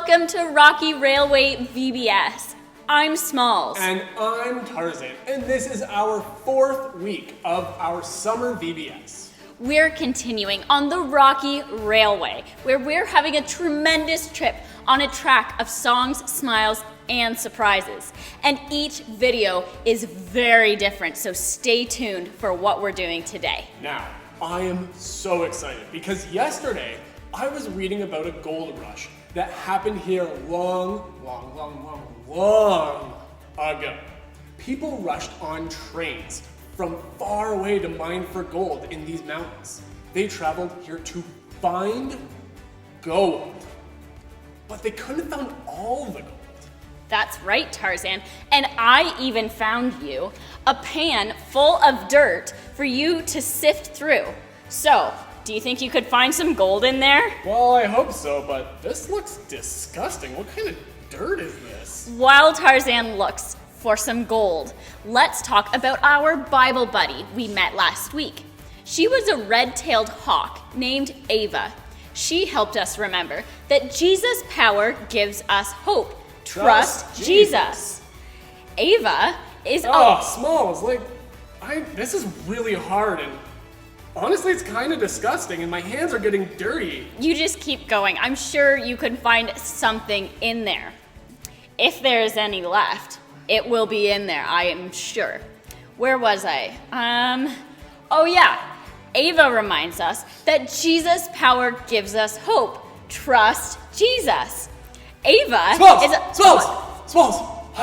welcome to Rocky Railway VBS. I'm Smalls. And I'm Tarzan, and this is our 4th week of our summer VBS. We're continuing on the Rocky Railway, where we're having a tremendous trip on a track of songs, smiles, and surprises. And each video is very different, so stay tuned for what we're doing today. Now, I am so excited because yesterday I was reading about a gold rush that happened here long ago. People rushed on trains from far away to mine for gold in these mountains. They traveled here to find gold, but they couldn't have found all the gold. That's right, Tarzan. And I even found you a pan full of dirt for you to sift through. So, do you think you could find some gold in there? Well, I hope so, but this looks disgusting. What kind of dirt is this? While Tarzan looks for some gold, let's talk about our Bible buddy we met last week. She was a red-tailed hawk named Ava. She helped us remember that Jesus' power gives us hope. Trust Jesus. Ava is Smalls, this is really hard, and honestly, it's kind of disgusting, and my hands are getting dirty. You just keep going. I'm sure you could find something in there. If there's any left, it will be in there, I am sure. Where was I? Oh yeah. Ava reminds us that Jesus' power gives us hope. Trust Jesus. Ava Smalls!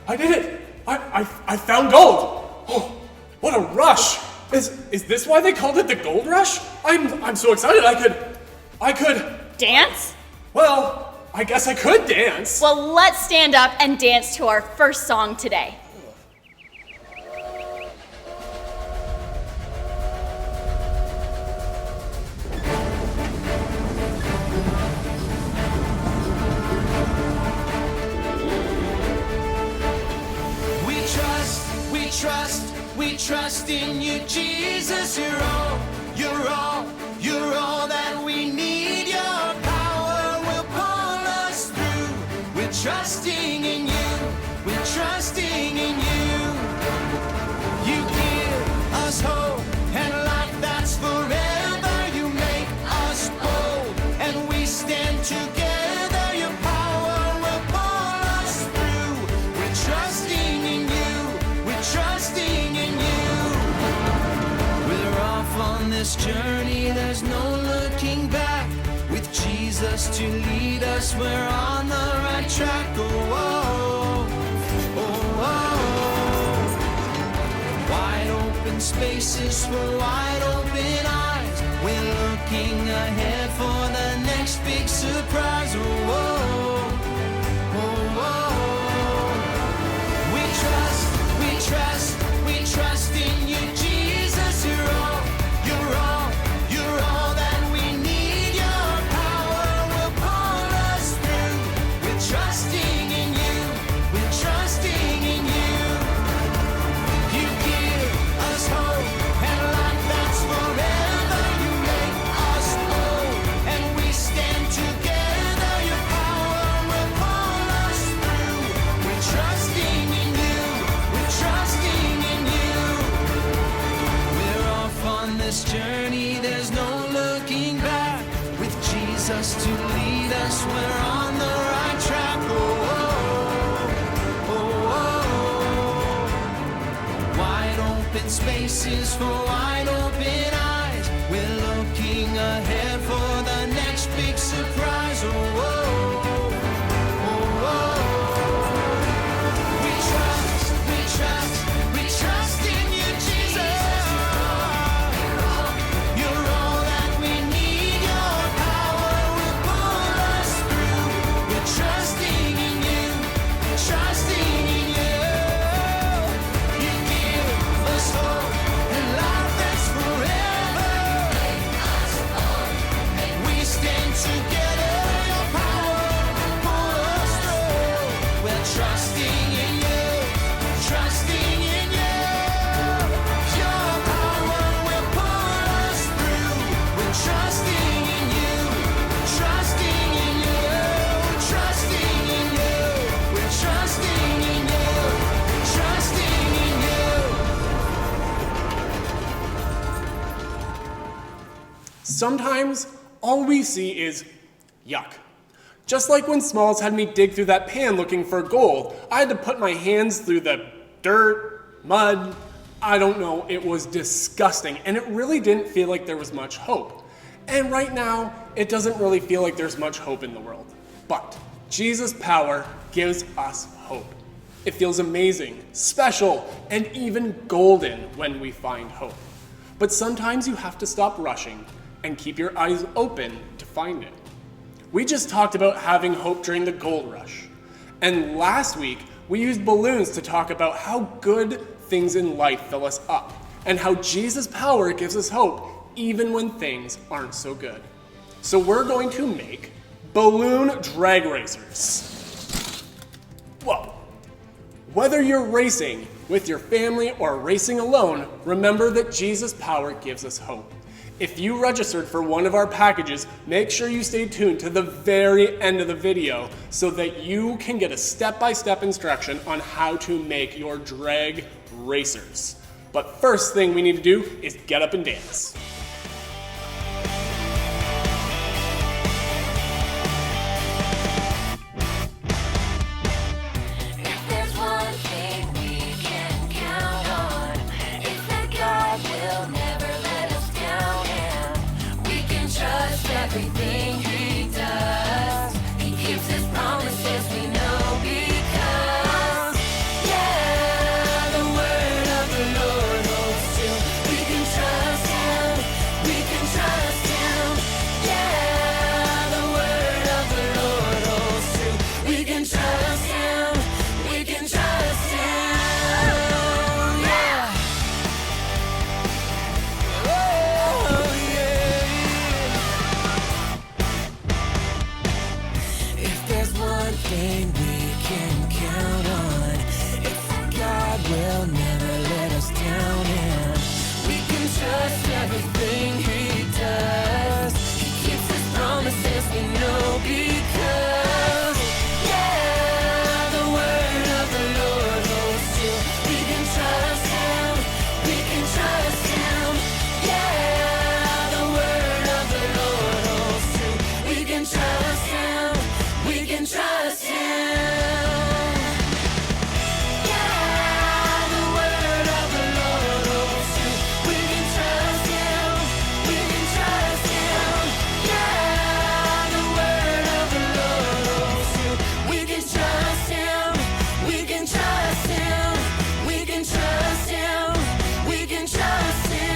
I did it! I found gold! Oh, what a rush! Is this why they called it the gold rush? I'm so excited I could dance? Well, I guess I could dance. Well, let's stand up and dance to our first song today. We trust in you, Jesus. You're all that we need. Your power will pull us through. We're trusting in you. We're trusting in you. You give us hope and life that's forever. You make us bold and we stand together. Your power will pull us through. We're trusting in you. We're trusting in you. We're off on this journey, there's no looking back. With Jesus to lead us, we're on the right track. Wide open spaces for wide open eyes. We're looking ahead for the next big surprise. We trust in you, Jesus. You're all that we need. Your power will pull us through. We're trusting in you. We're trusting in you. You give us hope and life that's forever. You make us bold and we stand together. Your power will pull us through. We're trusting in you. We're trusting in you. We're off on this journey, there's no looking back. With Jesus to lead us, we're on the right track. Wide open spaces for wide open eyes. We're looking ahead for the next big surprise. We trust in you, Jesus. You're all that we need. Your power will pull us through. We're trusting in you. Trusting in you. You give us hope and life that's forever. Sometimes all we see is yuck. Just like when Smalls had me dig through that pan looking for gold, I had to put my hands through the dirt, mud, I don't know, it was disgusting, and it really didn't feel like there was much hope. And right now, it doesn't really feel like there's much hope in the world. But Jesus' power gives us hope. It feels amazing, special, and even golden when we find hope. But sometimes you have to stop rushing and keep your eyes open to find it. We just talked about having hope during the gold rush. And last week, we used balloons to talk about how good things in life fill us up and how Jesus' power gives us hope even when things aren't so good. So we're going to make balloon drag racers. Whoa. Whether you're racing with your family or racing alone, remember that Jesus' power gives us hope. If you registered for one of our packages, make sure you stay tuned to the very end of the video so that you can get a step-by-step instruction on how to make your drag racers. But first thing we need to do is get up and dance. If there's one thing we can count on, it's that God will never let us down, and we can trust everything He does. He keeps His promises, we know, because, yeah, the word of the Lord holds true. We can trust Him, we can trust Him. Yeah, the word of the Lord holds true. We can trust Him, we can trust Him. Yeah. Oh, yeah. If there's one thing we can count on, it's that God will never let us down, and we can trust everything He does. He keeps His promises, we know, because, yeah, the word of the Lord holds true. We can trust Him, we can trust Him. Yeah, the word of the Lord holds true. We can trust Him, we can trust Him. Yeah, the word of the Lord holds true. We can trust Him, we can trust Him. Yeah, the word of the Lord holds true. We can trust Him, we can trust Him, we can trust Him, we can trust Him.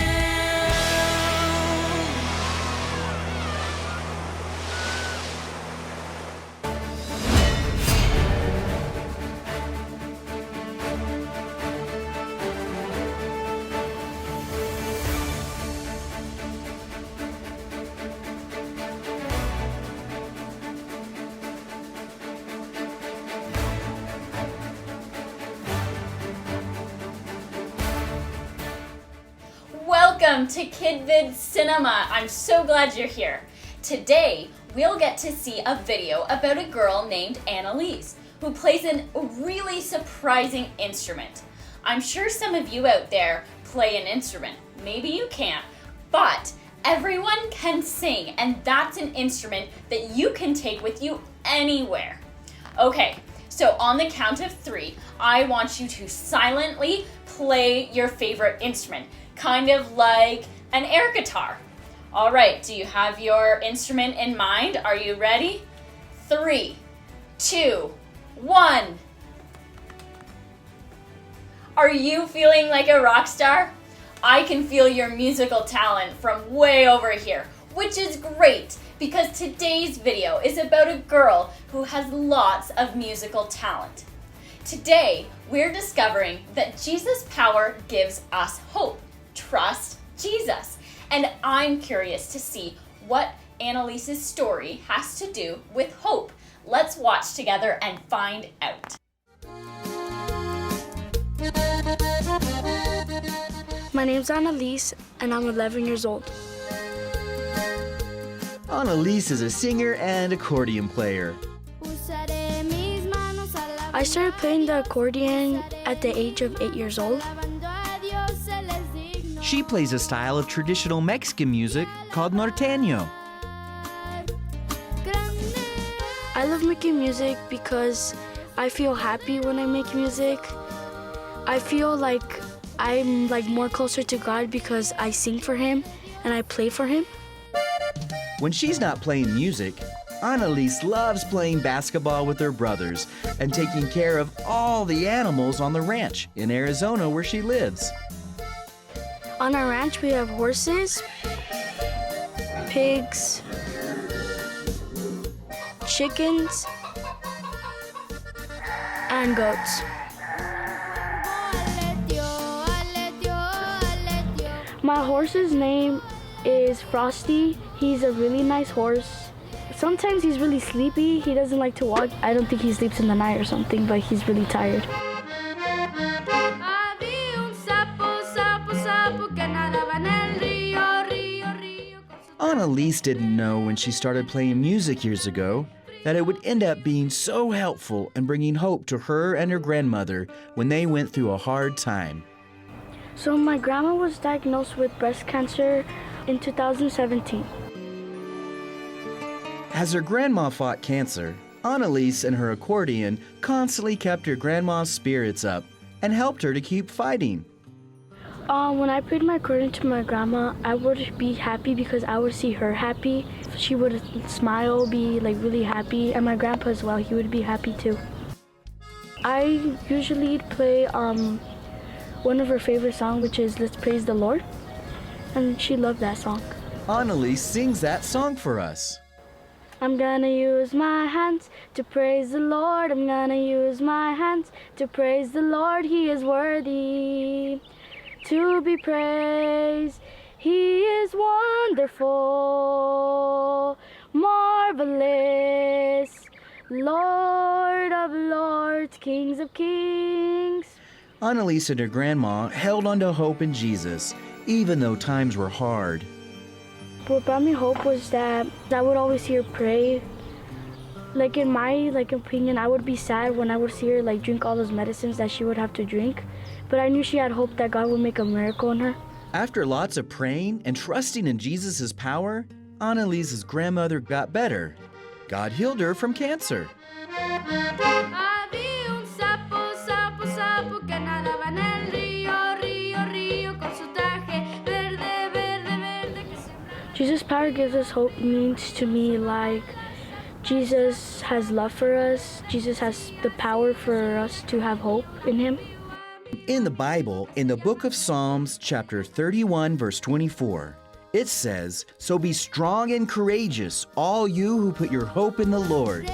Welcome to KidVid Cinema. I'm so glad you're here. Today, we'll get to see a video about a girl named Annalise who plays a really surprising instrument. I'm sure some of you out there play an instrument. Maybe you can't, but everyone can sing, and that's an instrument that you can take with you anywhere. Okay, so on the count of 3, I want you to silently play your favorite instrument, kind of like an air guitar. All right, do you have your instrument in mind? Are you ready? 3, 2, 1. Are you feeling like a rock star? I can feel your musical talent from way over here, which is great because today's video is about a girl who has lots of musical talent. Today, we're discovering that Jesus' power gives us hope. Trust Jesus. And I'm curious to see what Annalise's story has to do with hope. Let's watch together and find out. My name's Annalise, and I'm 11 years old. Annalise is a singer and accordion player. I started playing the accordion at the age of 8 years old. She plays a style of traditional Mexican music called norteño. I love making music because I feel happy when I make music. I feel like I'm more closer to God because I sing for Him and I play for Him. When she's not playing music, Annalise loves playing basketball with her brothers and taking care of all the animals on the ranch in Arizona where she lives. On our ranch, we have horses, pigs, chickens, and goats. My horse's name is Frosty. He's a really nice horse. Sometimes he's really sleepy. He doesn't like to walk. I don't think he sleeps in the night or something, but he's really tired. Annalise didn't know when she started playing music years ago that it would end up being so helpful and bringing hope to her and her grandmother when they went through a hard time. So my grandma was diagnosed with breast cancer in 2017. As her grandma fought cancer, Annalise and her accordion constantly kept her grandma's spirits up and helped her to keep fighting. When I played my accordion to my grandma, I would be happy because I would see her happy. She would smile, be really happy, and my grandpa as well, he would be happy too. I usually play one of her favorite songs, which is Let's Praise the Lord, and she loved that song. Annalise sings that song for us. I'm gonna use my hands to praise the Lord. I'm gonna use my hands to praise the Lord. He is worthy to be praised. He is wonderful, marvelous, Lord of lords, kings of kings. Annalise and her grandma held on to hope in Jesus, even though times were hard. What brought me hope was that I would always see her pray. In my opinion, I would be sad when I would see her drink all those medicines that she would have to drink. But I knew she had hope that God would make a miracle in her. After lots of praying and trusting in Jesus' power, Annalise's grandmother got better. God healed her from cancer. Jesus' power gives us hope means to me Jesus has love for us. Jesus has the power for us to have hope in Him. In the Bible, in the book of Psalms, chapter 31, verse 24, it says, "So be strong and courageous, all you who put your hope in the Lord."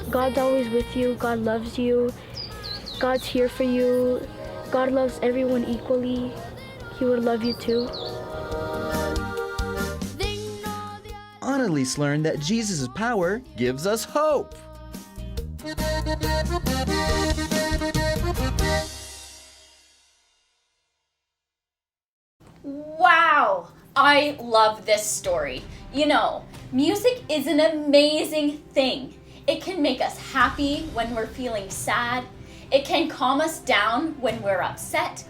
God's always with you. God loves you. God's here for you. God loves everyone equally. He would love you too. Annalise learned that Jesus' power gives us hope. Wow! I love this story. Music is an amazing thing. It can make us happy when we're feeling sad. It can calm us down when we're upset.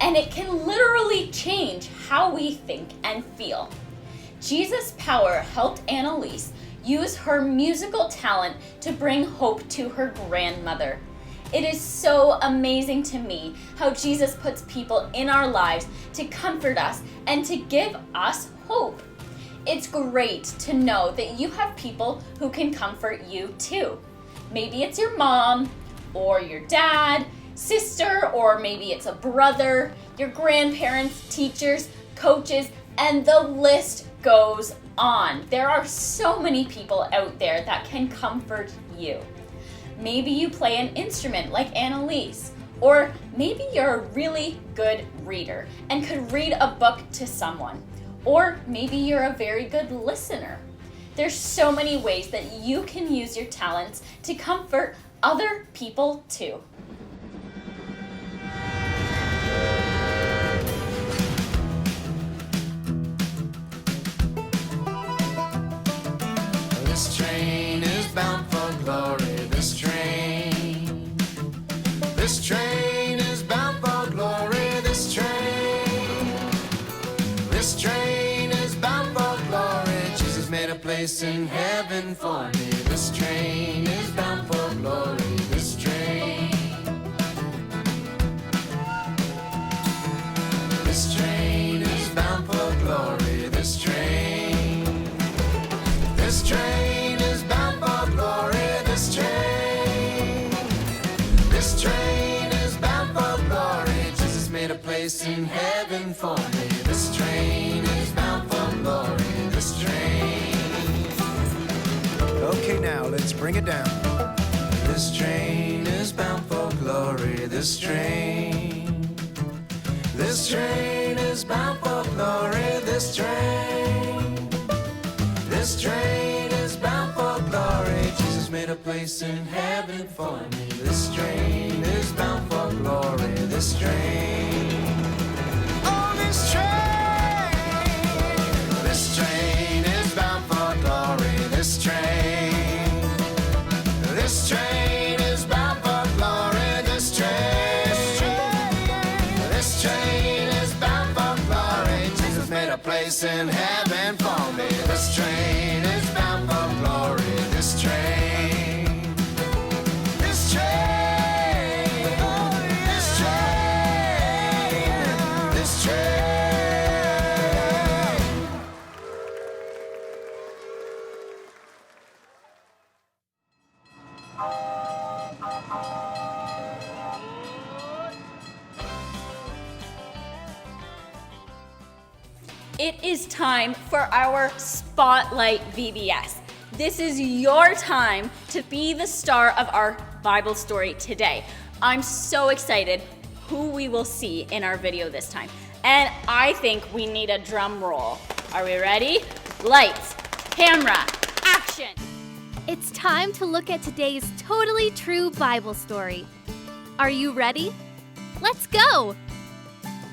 And it can literally change how we think and feel. Jesus' power helped Annalise use her musical talent to bring hope to her grandmother. It is so amazing to me how Jesus puts people in our lives to comfort us and to give us hope. It's great to know that you have people who can comfort you too. Maybe it's your mom or your dad, sister, or maybe it's a brother, your grandparents, teachers, coaches, and the list goes on. There are so many people out there that can comfort you. Maybe you play an instrument like Annalise, or maybe you're a really good reader and could read a book to someone, or maybe you're a very good listener. There's so many ways that you can use your talents to comfort other people too. This train is bound for glory. This train is bound for glory. This train is bound for glory. Jesus made a place in heaven for me. This train is bound for glory. This train. This train is bound for glory. This train. This train is bound for glory. This train. This train is bound for glory. Jesus made a place in heaven for me. This train is bound for glory. This train. Okay, now let's bring it down. This train is bound for glory. This train. This train is bound for glory. This train. This train is bound for glory. Jesus made a place in heaven for me. This train is bound for glory. This train. Oh, this train. This train is bound for glory. This train. This train is bound for glory. This train. This train is bound for glory. Jesus made a place in heaven for me. This train is bound for glory. This train. This train. This train. This train. It is time for our Spotlight VBS. This is your time to be the star of our Bible story today. I'm so excited who we will see in our video this time. And I think we need a drum roll. Are we ready? Lights, camera, action! It's time to look at today's totally true Bible story. Are you ready? Let's go!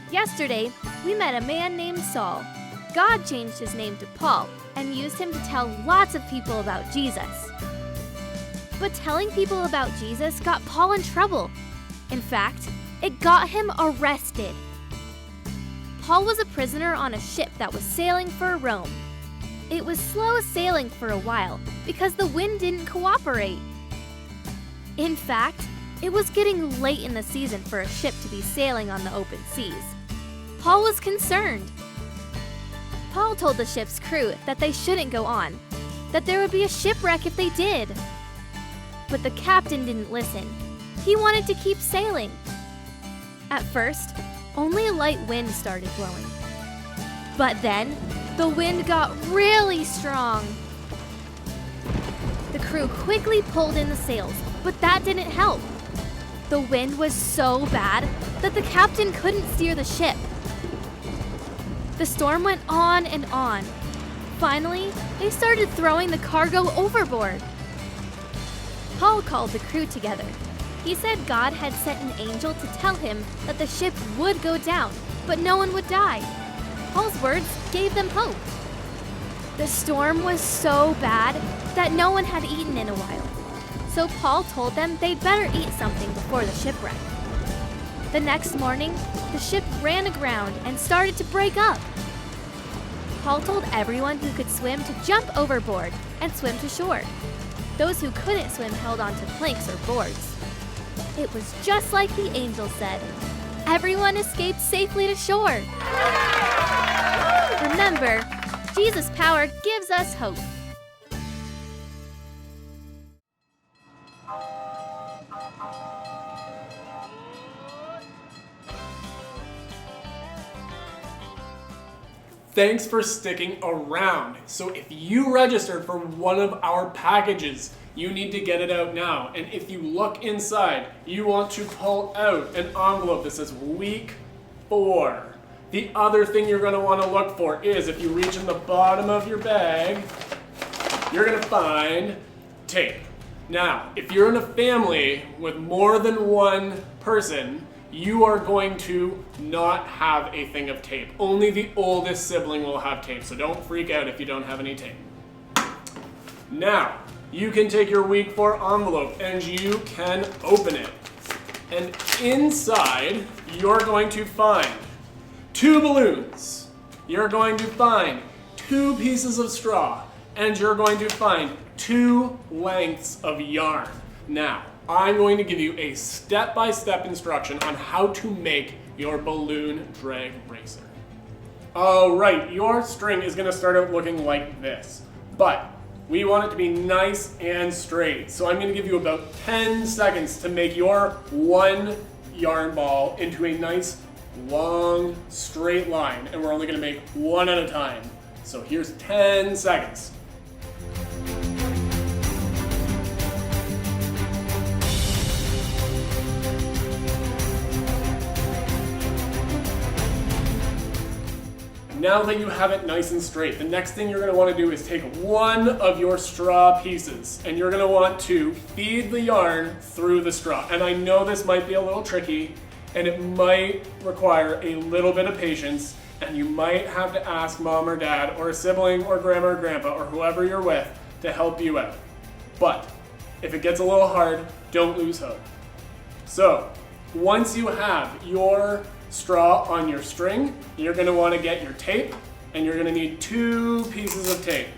Yesterday, we met a man named Saul. God changed his name to Paul and used him to tell lots of people about Jesus. But telling people about Jesus got Paul in trouble. In fact, it got him arrested. Paul was a prisoner on a ship that was sailing for Rome. It was slow sailing for a while because the wind didn't cooperate. In fact, it was getting late in the season for a ship to be sailing on the open seas. Paul was concerned. Paul told the ship's crew that they shouldn't go on, that there would be a shipwreck if they did. But the captain didn't listen. He wanted to keep sailing. At first, only a light wind started blowing. But then, the wind got really strong. The crew quickly pulled in the sails, but that didn't help. The wind was so bad that the captain couldn't steer the ship. The storm went on and on. Finally, they started throwing the cargo overboard. Paul called the crew together. He said God had sent an angel to tell him that the ship would go down, but no one would die. Paul's words gave them hope. The storm was so bad that no one had eaten in a while. So Paul told them they'd better eat something before the shipwreck. The next morning, the ship ran aground and started to break up. Paul told everyone who could swim to jump overboard and swim to shore. Those who couldn't swim held onto planks or boards. It was just like the angel said. Everyone escaped safely to shore. Remember, Jesus' power gives us hope. Thanks for sticking around. So if you registered for one of our packages, you need to get it out now. And if you look inside, you want to pull out an envelope that says week 4. The other thing you're going to want to look for is if you reach in the bottom of your bag, you're going to find tape. Now, if you're in a family with more than one person, you are going to not have a thing of tape. Only the oldest sibling will have tape, so don't freak out if you don't have any tape. Now, you can take your week 4 envelope and you can open it. And inside, you're going to find 2 balloons. you're going to find 2 pieces of straw, and you're going to find 2 lengths of yarn. Now, I'm going to give you a step-by-step instruction on how to make your balloon drag racer. Oh, right, your string is gonna start out looking like this, but we want it to be nice and straight. So I'm gonna give you about 10 seconds to make your 1 yarn ball into a nice, long, straight line, and we're only gonna make 1 at a time. So here's 10 seconds. Now that you have it nice and straight, the next thing you're going to want to do is take 1 of your straw pieces, and you're going to want to feed the yarn through the straw. And I know this might be a little tricky, and it might require a little bit of patience, and you might have to ask mom or dad or a sibling or grandma or grandpa or whoever you're with to help you out. But if it gets a little hard, don't lose hope. So once you have your straw on your string, you're going to want to get your tape, and you're going to need 2 pieces of tape.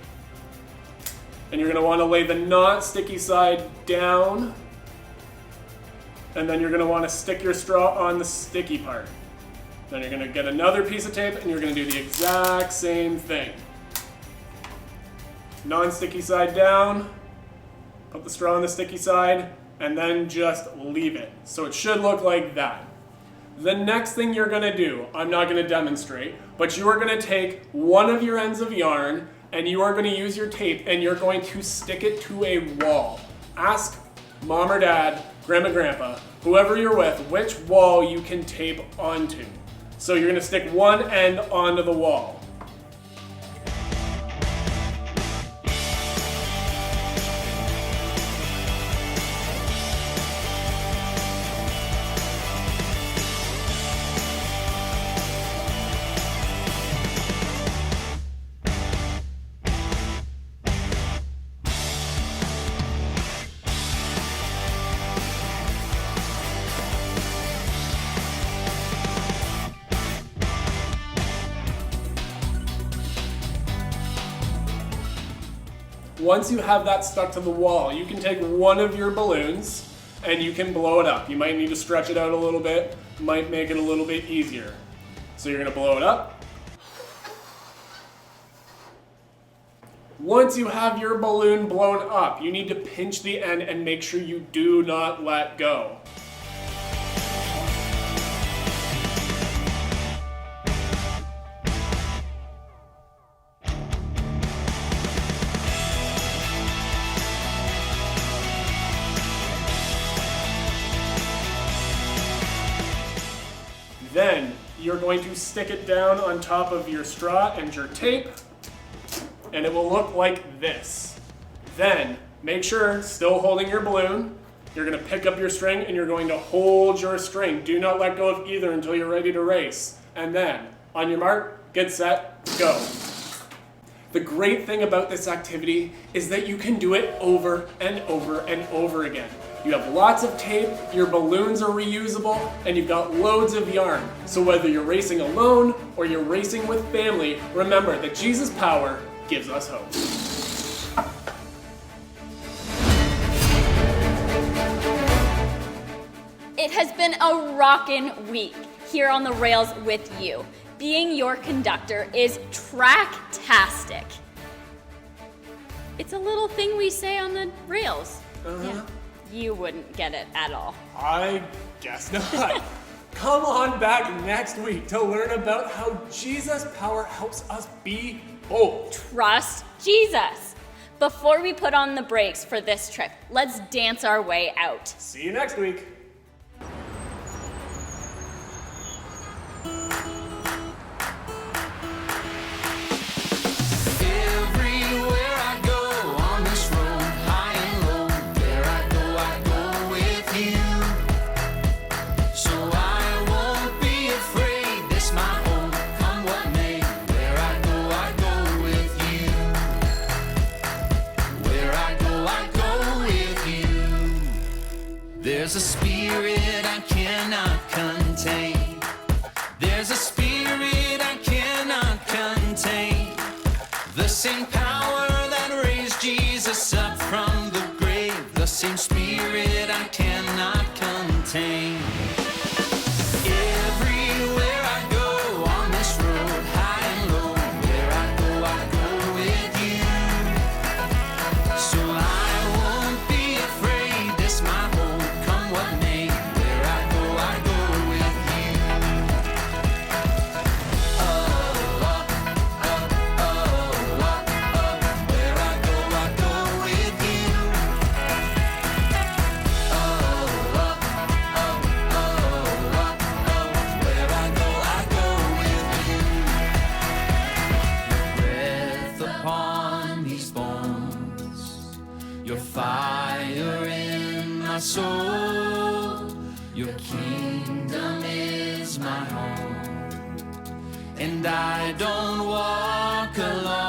And you're going to want to lay the not sticky side down, and then you're going to want to stick your straw on the sticky part. Then you're going to get another piece of tape, and you're going to do the exact same thing. Non-sticky side down, put the straw on the sticky side, and then just leave it. So it should look like that. The next thing you're gonna do, I'm not gonna demonstrate, but you are gonna take 1 of your ends of yarn, and you are gonna use your tape, and you're going to stick it to a wall. Ask mom or dad, grandma, grandpa, whoever you're with, which wall you can tape onto. So you're gonna stick 1 end onto the wall. Once you have that stuck to the wall, you can take 1 of your balloons and you can blow it up. You might need to stretch it out a little bit, might make it a little bit easier. So you're gonna blow it up. Once you have your balloon blown up, you need to pinch the end and make sure you do not let go. Then you're going to stick it down on top of your straw and your tape, and it will look like this. Then make sure, still holding your balloon, you're going to pick up your string and you're going to hold your string. Do not let go of either until you're ready to race. And then, on your mark, get set, go. The great thing about this activity is that you can do it over and over and over again. You have lots of tape, your balloons are reusable, and you've got loads of yarn. So whether you're racing alone or you're racing with family, remember that Jesus' power gives us hope. It has been a rockin' week here on the rails with you. Being your conductor is track-tastic. It's a little thing we say on the rails. Yeah. You wouldn't get it at all. I guess not. Come on back next week to learn about how Jesus' power helps us be bold. Trust Jesus. Before we put on the brakes for this trip, let's dance our way out. See you next week. Everywhere I go on this road, high and low, where I go with you. So I won't be afraid, this my home, come what may. Where I go with you. Where I go with you. There's a spirit I cannot contain. There's a spirit I cannot contain. The same power that raised Jesus up from the grave, the same spirit I cannot contain. Everywhere I go on this road, high and low, where I go with you. So I won't be afraid, this my hope, come what may. Where I go with you. Where I go with you. Where I go with you. Breath upon these bones, your fire in my soul, your kingdom is my home, and I don't walk alone.